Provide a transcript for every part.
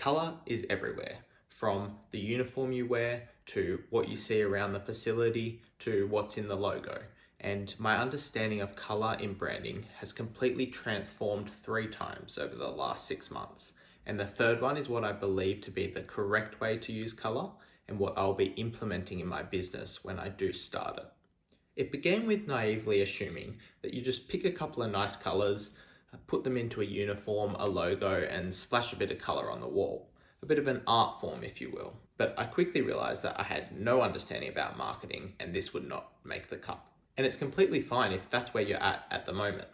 Colour is everywhere, from the uniform you wear to what you see around the facility to what's in the logo. And my understanding of colour in branding has completely transformed 3 times over the last 6 months. And the third one is what I believe to be the correct way to use colour and what I'll be implementing in my business when I do start it. It began with naively assuming that you just pick a couple of nice colours, put them into a uniform, a logo, and splash a bit of colour on the wall. A bit of an art form, if you will. But I quickly realised that I had no understanding about marketing and this would not make the cut. And it's completely fine if that's where you're at the moment.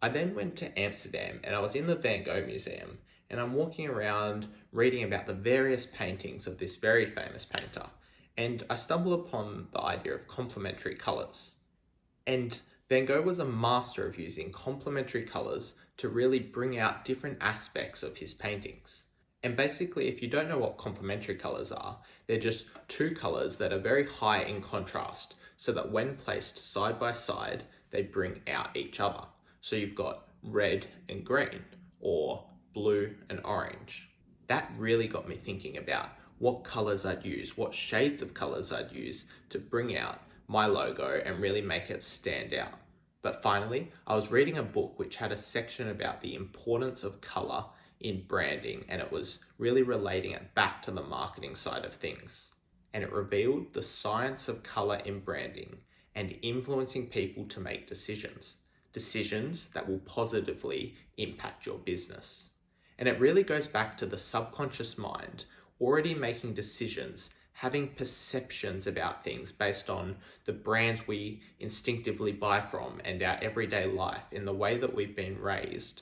I then went to Amsterdam and I was in the Van Gogh Museum and I'm walking around reading about the various paintings of this very famous painter. And I stumbled upon the idea of complementary colours. And Van Gogh was a master of using complementary colours to really bring out different aspects of his paintings. And basically, if you don't know what complementary colours are, they're just 2 colours that are very high in contrast, so that when placed side by side, they bring out each other. So you've got red and green, or blue and orange. That really got me thinking about what colours I'd use, what shades of colours I'd use to bring out my logo and really make it stand out. But finally, I was reading a book which had a section about the importance of colour in branding, and it was really relating it back to the marketing side of things. And it revealed the science of colour in branding and influencing people to make decisions that will positively impact your business. And it really goes back to the subconscious mind already making decisions, having perceptions about things based on the brands we instinctively buy from and our everyday life in the way that we've been raised.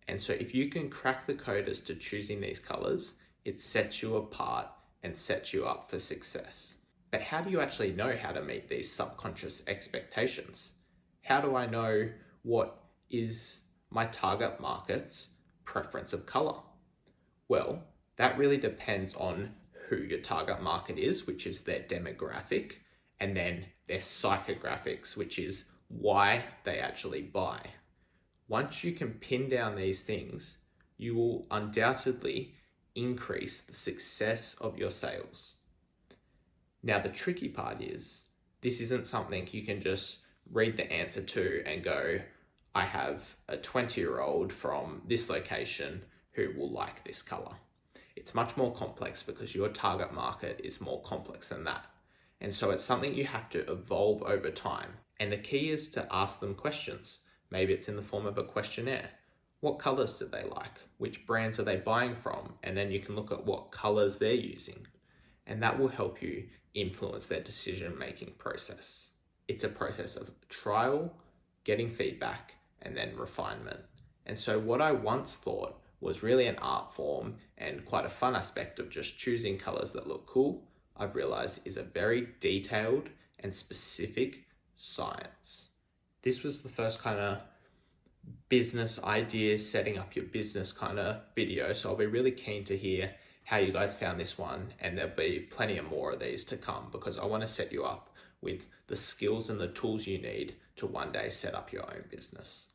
And so if you can crack the code as to choosing these colours, it sets you apart and sets you up for success. But how do you actually know how to meet these subconscious expectations? How do I know what is my target market's preference of colour? Well, that really depends on who your target market is, which is their demographic, and then their psychographics, which is why they actually buy. Once you can pin down these things, you will undoubtedly increase the success of your sales. Now, the tricky part is, this isn't something you can just read the answer to and go, I have a 20-year-old from this location who will like this color. It's much more complex because your target market is more complex than that. And so it's something you have to evolve over time. And the key is to ask them questions. Maybe it's in the form of a questionnaire. What colors do they like? Which brands are they buying from? And then you can look at what colors they're using. And that will help you influence their decision-making process. It's a process of trial, getting feedback, and then refinement. And so what I once thought was really an art form and quite a fun aspect of just choosing colors that look cool, I've realized is a very detailed and specific science. This was the first kind of business ideas, setting up your business kind of video. So I'll be really keen to hear how you guys found this one, and there'll be plenty of more of these to come because I want to set you up with the skills and the tools you need to one day set up your own business.